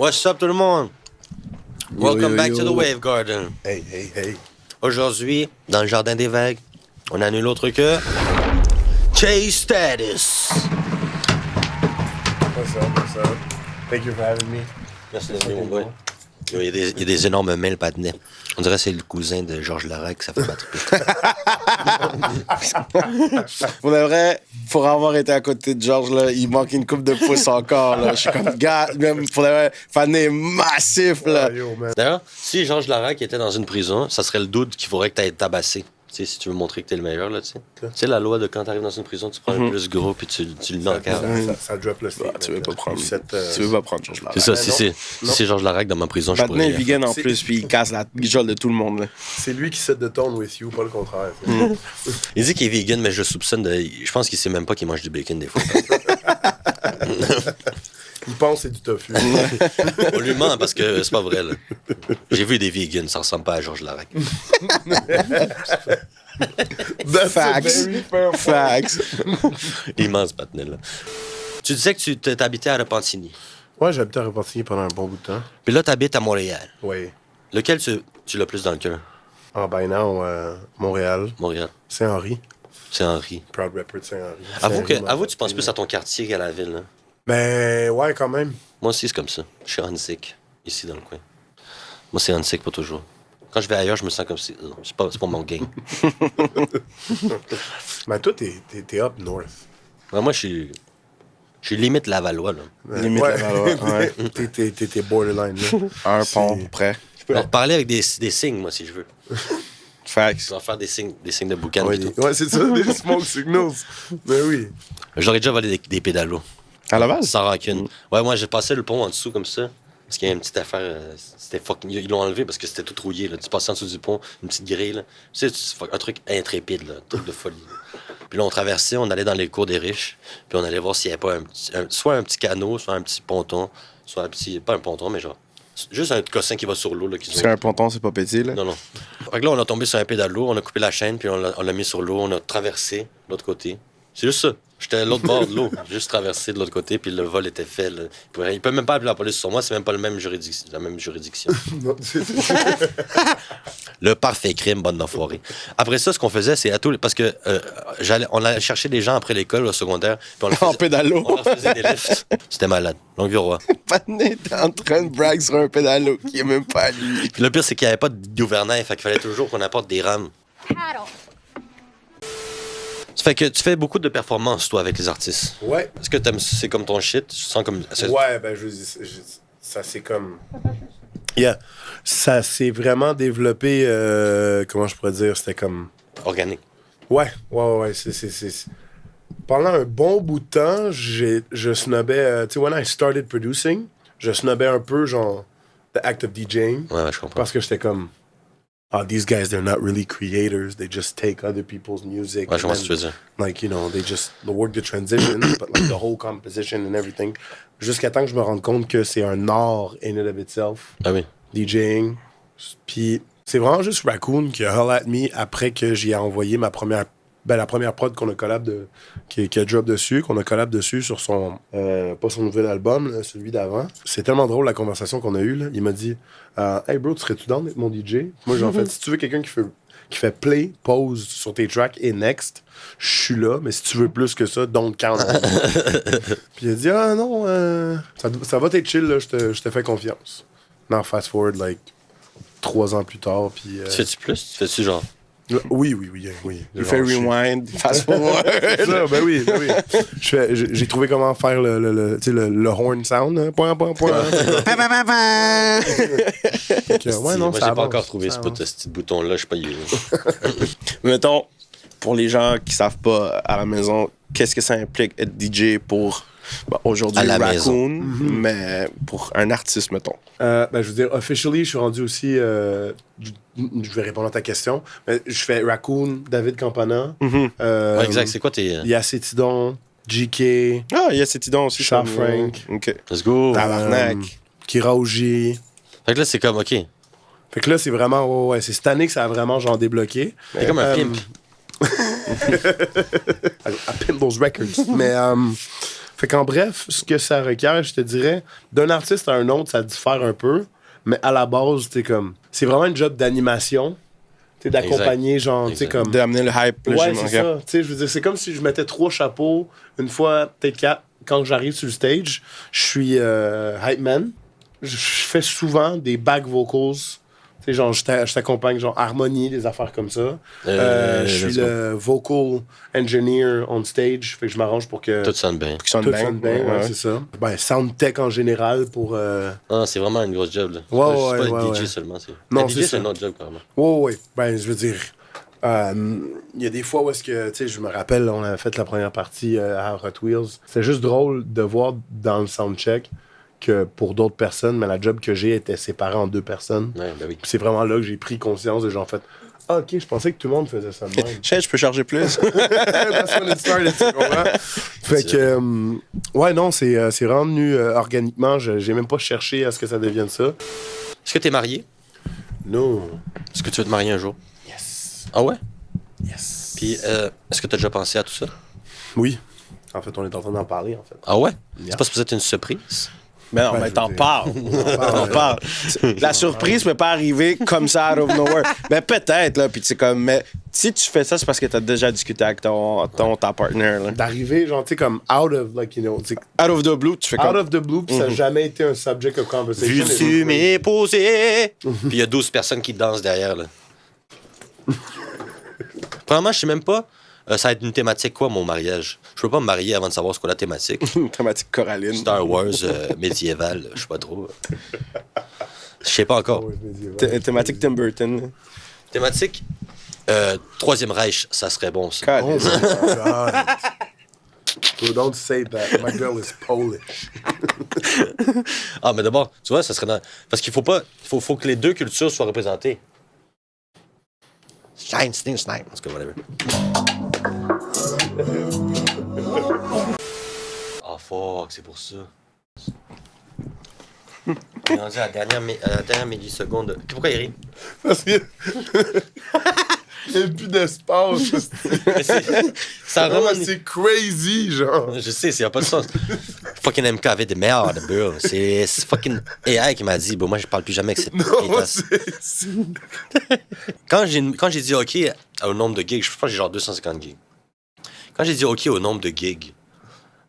What's up tout le monde? Welcome back to the Wave Garden. Hey. Aujourd'hui, dans le Jardin des Vagues, on a nul autre que... Chase Status. What's up? Thank you for having me. Merci d'être venu, mon boy. Il y a des énormes mains, le patinet. On dirait que c'est le cousin de Georges Larac, ça fait pas triper. Pour de vrai, pour avoir été à côté de Georges, là, il manque une coupe de pouce encore. Là. Je suis comme, gars, même pour de vrai, fané massif. Là. Yo, man. D'ailleurs, si Georges Larac était dans une prison, ça serait le doute qu'il faudrait que tu ailles tabassé. Tu sais, si tu veux montrer que t'es le meilleur, là, tu sais. Tu sais, la loi de quand t'arrives dans une prison, tu prends le plus gros puis tu le mets en cave. Ça drop le statement. Tu veux pas prendre, Cette, tu veux pas prendre Georges Larac. C'est ça, si c'est Georges Larac dans ma prison, je pourrais... Patinet est vegan en C'est- plus, puis il casse la gueule de tout le monde. Là. C'est lui qui set the tone with you, pas le contraire. Il dit qu'il est vegan, mais je soupçonne de... Je pense qu'il sait même pas qu'il mange du bacon des fois. Il pense que c'est du tofu. On lui ment parce que c'est pas vrai, là. J'ai vu des vegans, ça ressemble pas à Georges Larac. That's a Facts. very fair point. Facts. Immense patinet, là. Tu disais que tu t'habitais à Repentigny. Ouais, j'habitais à Repentigny pendant un bon bout de temps. Puis là, t'habites à Montréal. Oui. Lequel tu l'as plus dans le cœur? En by now, Montréal, Montréal. Saint-Henri. C'est Henri. Proud rapper de Saint-Henri. Avoue, tu penses plus à ton quartier qu'à la ville, là. Ben, ouais, quand même. Moi aussi, c'est comme ça. Je suis Hansik, ici, dans le coin. Moi, c'est Hansik, pas toujours. Quand je vais ailleurs, je me sens comme si... C'est pas mon gang. Ben, toi, t'es up north. Ouais, moi, je suis limite Lavallois, là. Limite Ouais. Lavallois, ouais. T'es borderline, là. Un C'est- pont, près. Je peux leur parler avec des signes, moi, si je veux. Facts. Je vais faire des signes de boucan Ouais, et tout. ouais, c'est ça, des smoke signals. Ben oui. J'aurais déjà volé des pédalos. À la base? Sans rancune. Ouais, moi, j'ai passé le pont en dessous comme ça. Parce qu'il y a une petite affaire. C'était fucking. Ils l'ont enlevé parce que c'était tout rouillé. Là. Tu passais en dessous du pont, une petite grille. Là. Tu sais, un truc intrépide, là, un truc de folie. Puis là, on traversait, on allait dans les cours des riches. Puis on allait voir s'il n'y avait pas soit un petit canot, soit un petit ponton, soit un petit. Pas un ponton, mais genre. Juste un cossin qui va sur l'eau. Là, C'est un ponton, c'est pas petit, là. Non. Fait que là, on a tombé sur un pédalo, on a coupé la chaîne, puis on l'a mis sur l'eau, on a traversé de l'autre côté. C'est juste ça. J'étais à l'autre bord de l'eau, juste traversé de l'autre côté, puis le vol était fait. Là. Il peut même pas appeler la police sur moi, c'est même pas la même juridiction. Non, c'est- Le parfait crime, bonne enfoirée. Après ça, ce qu'on faisait, c'est à tous les... Parce que on allait chercher des gens après l'école, au secondaire, puis on leur En faisait, pédalo. on leur faisait des lifts. C'était malade. Longueuil-Roi. Patinet est en train de brag sur un pédalo qui est même pas à lui. Puis le pire, c'est qu'il n'y avait pas de gouvernail, fait qu'il fallait toujours qu'on apporte des rames. Paddle. Ça fait que tu fais beaucoup de performances, toi, avec les artistes. Ouais. Est-ce que c'est comme ton shit? Tu sens comme... Ouais, ben ça c'est comme... Yeah. Ça s'est vraiment développé, comment je pourrais dire, c'était comme... Organique. Ouais. C'est... Pendant un bon bout de temps, je snobais, tu sais, when I started producing, je snobais un peu, genre, the act of DJing, Ouais, je comprends. parce que j'étais comme... Ah, these guys, they're not really creators. They just take other people's music. Ouais, je and vois ce que tu veux then, dire. like, you know, they work the transition, but like the whole composition and everything. Jusqu'à temps que je me rende compte que c'est un art in and of itself, Ah oui. DJing. Puis c'est vraiment juste Raccoon qui a holla at me après que j'y ai envoyé la première prod qu'on a qui a drop dessus, qu'on a collab dessus sur son, pas son nouvel album, là, celui d'avant. C'est tellement drôle la conversation qu'on a eue, là. Il m'a dit, hey bro, tu serais-tu down d'être mon DJ? Moi, j'en fait, si tu veux quelqu'un qui fait play, pause sur tes tracks et next, je suis là, mais si tu veux plus que ça, don't count on me. Puis il a dit, ah non, ça va t'être chill, là, je te fais confiance. Non, fast forward, like, 3 ans plus tard, puis... Tu fais-tu plus? Tu fais-tu genre... Oui. Il fait rewind, fast forward. Ça, ben oui. J'ai trouvé comment faire le horn sound. Hein. Point. Donc, ouais, non, Moi, ça j'ai pas avance, encore trouvé ça ce avance. petit bouton-là, je sais pas, il est... Mettons, pour les gens qui savent pas à la maison, qu'est-ce que ça implique être DJ pour aujourd'hui À la Raccoon, maison. mais pour un artiste, mettons. Ben, je veux dire, officially, je suis rendu aussi... je vais répondre à ta question. Mais je fais Raccoon, David Campana. Ouais, exact, c'est quoi tes... Il y a Cétidon, GK, Ah, il y a cet idon aussi. Charles ça. Frank. OK. Let's go! Tabarnak. Kira Oji. Fait que là, c'est comme, OK, t'es Fait que là, c'est vraiment... Ouais, c'est cette année que ça a vraiment, genre, débloqué. comme un pimp. I pimp those records. Mais... Fait qu'en bref, ce que ça requiert, je te dirais, d'un artiste à un autre, ça diffère un peu. Mais à la base, c'est vraiment un job d'animation. D'accompagner, genre, tu sais, comme. D'amener le hype. Là, Ouais, c'est ça. Tu sais, je veux dire, c'est comme si je mettais 3 chapeaux, une fois, peut-être 4. Quand j'arrive sur le stage, je suis hype man. Je fais souvent des back vocals. Tu sais, genre, je t'accompagne, genre, harmonie, des affaires comme ça. Je suis le vocal engineer on stage. Fait que je m'arrange pour que. Tout sonne bien. Qui sonne Tout bien. sonne bien, ouais, c'est ça. Ben, sound tech en général pour. Ah, c'est vraiment une grosse job, là. Ouais, C'est pas ouais, DJ ouais. seulement. Non, Le DJ, c'est c'est ça. un autre job, carrément. Ouais. Ben, je veux dire. Il y a des fois où est-ce que, tu sais, je me rappelle, on avait fait la première partie à Hot Wheels. C'est juste drôle de voir dans le soundcheck que pour d'autres personnes, mais la job que j'ai était séparée en 2 personnes. Ouais, ben oui. Puis c'est vraiment là que j'ai pris conscience de genre fait. Ah, ok, je pensais que tout le monde faisait ça de même. Je peux charger plus. That's when it started, tu comprends? Fait que, ouais, non, c'est vraiment venu organiquement. J'ai même pas cherché à ce que ça devienne ça. Est-ce que t'es marié? Non. Est-ce que tu veux te marier un jour? Yes. Ah ouais? Yes. Puis, est-ce que t'as déjà pensé à tout ça? Oui. En fait, on est en train d'en parler, en fait. Ah ouais? Yeah. C'est pas supposé être une surprise? Mais non, Ben, mais je t'en veux dire, parles. T'en parles. La surprise peut pas arriver comme ça, out of nowhere. Mais peut-être, là. Puis c'est comme, mais si tu fais ça, c'est parce que t'as déjà discuté avec ta partner, là. D'arriver, genre, tu sais, comme out of, like, you know, Out of the blue, tu fais out comme. of the blue, puis ça n'a jamais été un subject of conversation. Vu-tu m'es posé? Puis il y a 12 personnes qui dansent derrière, là. Premièrement, je sais même pas, ça va être une thématique quoi, mon mariage? Je peux pas me marier avant de savoir ce qu'est la thématique. Thématique Coraline. Star Wars, médiéval, je sais pas trop. Je sais pas encore. Thématique Tim Burton. Thématique, Troisième Reich, ça serait bon, ça. Oh Calice. my God. So don't say that. My girl is Polish. Ah, mais d'abord, tu vois, ça serait dans... Parce qu'il faut pas... faut que les deux cultures soient représentées. Shine, sting, snipe. En tout cas, whatever. Ah, fuck, c'est pour ça. On est rendu à la dernière milliseconde. Pourquoi il rit? Parce que. Il n'y a plus d'espace. Mais ça a vraiment... C'est crazy, genre. Je sais, ça n'a pas de sens. Fucking MK avait des merdes, bro. C'est fucking AI qui m'a dit, bon, moi, je parle plus jamais avec cette Non, pétasse. Quand j'ai dit OK au nombre de gigs, je pense que j'ai genre 250 gigs. Quand j'ai dit OK au nombre de gigs,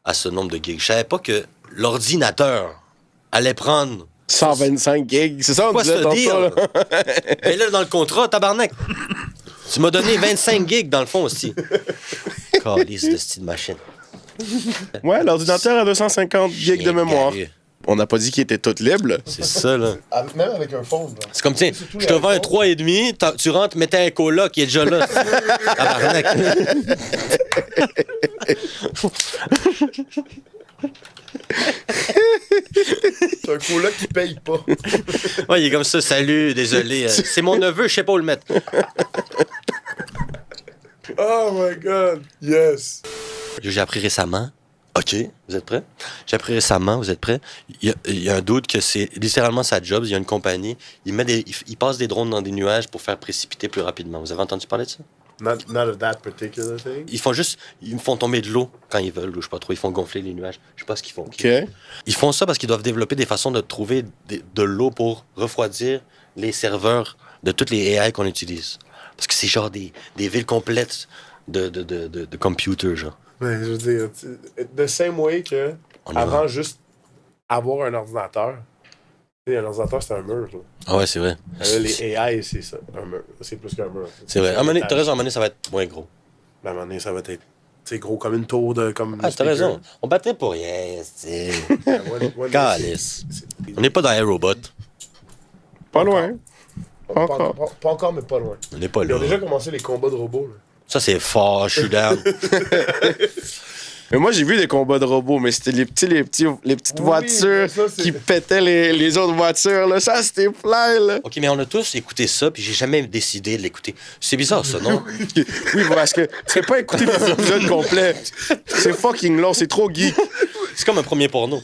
à ce nombre de gigs, je savais pas que l'ordinateur allait prendre... 125 gigs. C'est ça, on Quoi disait ce tantôt, deal? là. Mais là, dans le contrat, tabarnak, tu m'as donné 25 gigs dans le fond aussi. Calice de style machine. Ouais, l'ordinateur a 250 gigs de mémoire. On n'a pas dit qu'il était tout libre. C'est ça, là. Même avec un phone, genre. C'est comme, tiens, je te vends un 3,5, tu rentres, mais t'as un coloc qui est déjà là. Tabarnak. C'est un coloc qui paye pas. Ouais, il est comme ça, salut, désolé. C'est mon neveu, je sais pas où le mettre. Oh my God. Yes. J'ai appris récemment. OK, vous êtes prêts? J'ai appris récemment, vous êtes prêts? Il y a un doute que c'est littéralement sa job. Il y a une compagnie. Il passe des drones dans des nuages pour faire précipiter plus rapidement. Vous avez entendu parler de ça? Not of that particular thing. Ils me font tomber de l'eau quand ils veulent, ou je sais pas trop. Ils font gonfler les nuages. Je sais pas ce qu'ils font. OK. Ils font ça parce qu'ils doivent développer des façons de trouver de l'eau pour refroidir les serveurs de toutes les AI qu'on utilise. Parce que c'est genre des villes complètes de computers, genre. Mais je veux dire, the same way que On y avant va. juste avoir un ordinateur. Tu sais, un ordinateur, c'est un mur. Là. Ah ouais, c'est vrai. Là, les AI, c'est ça, un mur. C'est plus qu'un mur. C'est vrai. À un moment donné, étage. t'as raison, à un moment donné, ça va être moins gros. Ben, à un moment donné, ça va être c'est gros comme une tour de. Comme Ah, t'as raison. On battrait pour rien, c'est... Calice. On n'est pas dans iRobot. Pas loin. Pas encore. Pas encore, mais pas loin. On n'est pas Ils là. ont déjà commencé les combats de robots. Là. Ça, c'est fort, je suis down. Mais moi, j'ai vu des combats de robots, mais c'était les petites Oui, voitures mais ça, c'est- qui pétaient les autres voitures. Là. Ça, c'était fly, là. OK, mais on a tous écouté ça, puis j'ai jamais décidé de l'écouter. C'est bizarre, ça, non? Oui, parce que tu peux pas écouter les épisodes complets. C'est fucking long, c'est trop geek. C'est comme un premier porno.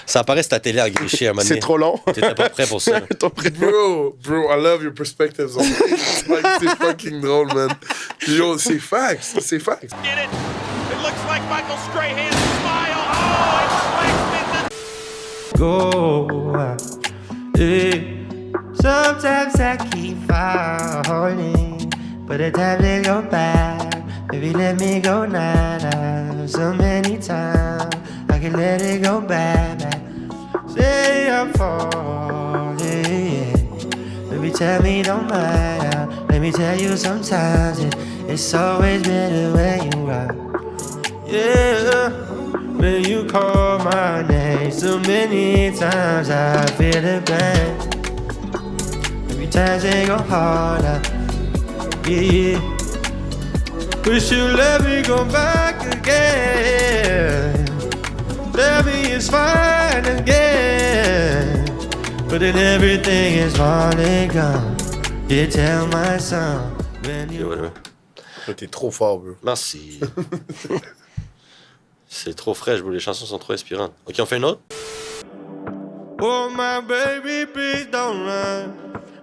Ça apparaît sur ta télé à gricher à un moment C'est donné. trop long. T'étais pas prêt pour ça. Ton pré- Bro, I love your perspectives on it. Like, c'est fucking drôle, man. Yo, c'est facts. C'est facts. Get it. looks like Michael Strahan's smile. Oh, it's Waxman. Go. Sometimes I keep falling, but the time they go by, baby, let me go now. So many times I can let it go back. Say I'm falling, baby, tell me don't mind. Let me tell you sometimes it's always better when you are. Yeah, when you call my name, so many times I feel the pain. Every time they go harder, yeah. Wish you let me go back again. Tell me it's fine again, but then everything is falling gone. You tell my son when Et you. voilà. T'es trop fort, bro. Merci. C'est trop frais, les chansons sont trop inspirantes. Ok, on fait une autre? Oh my baby, please don't run.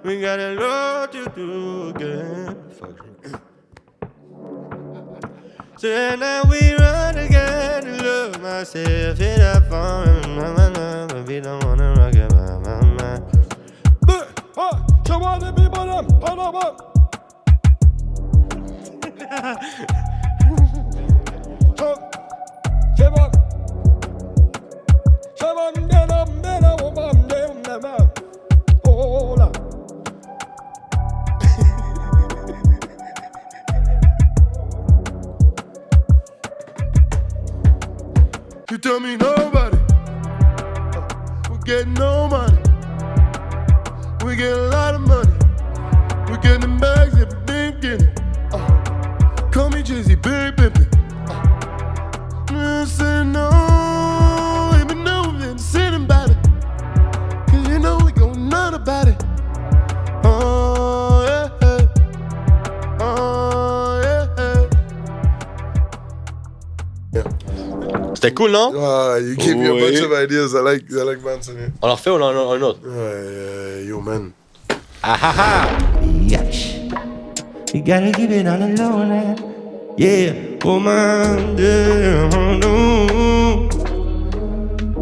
We got a lot to do again. So now we run again to love myself in a phone. But we don't wanna rock it, my. You tell me nobody. We're getting no money. We get a lot of money. We're getting bags every damn getting. Call me Jay-Z, big pimpin'. I said no, even though we've been sitting about it. Cause you know we gon' none about it. Oh, yeah, yeah. Oh, yeah, yeah. C'était cool, non? You gave me a Oui. bunch of ideas. I like bouncing it. On en refait ou on en a un autre? Yo, man. Yes. You gotta keep it on the low now. Yeah, oh my dear, oh no.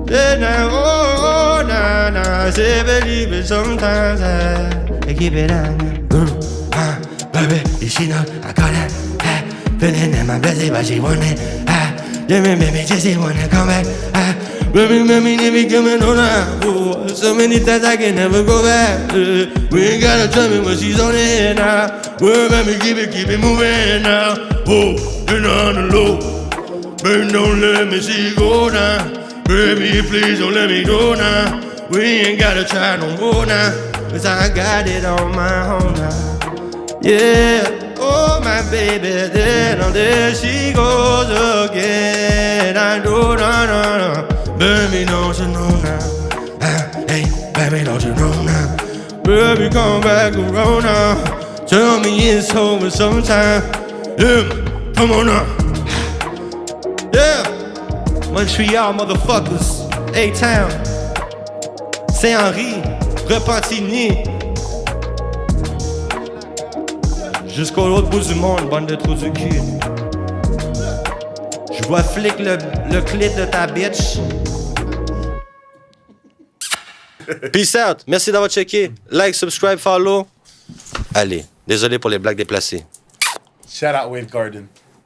Yeah, now, oh, nah, nah. I say believe it sometimes. I keep it on. Baby, she know I got that. Feeling in my belly, but she want it. Baby, just wanna come back. Baby, me coming on now. Oh, so many times I can never go back. We ain't gotta tell me when she's on it now. Well, baby, keep it moving now. Oh, you're on the low. Baby, don't let me see you go down. Baby, please don't let me go now. We ain't gotta try no more now. Cause I got it on my own now. Yeah, oh my baby, there she goes again. I know, no. Baby, don't you know now? Hey, baby, don't you know now? Baby, come back around now. Tell me it's over sometime. Yeah, come on now. Yeah, Montreal, motherfuckers. A-Town, Saint-Henri, Repentigny. Jusqu'au l'autre bout du monde, bande de trous du cul. Je vois flic le clit de ta bitch. Peace out. Merci d'avoir checké. Like, subscribe, follow. Allez, désolé pour les blagues déplacées. Shout out Wave Garden.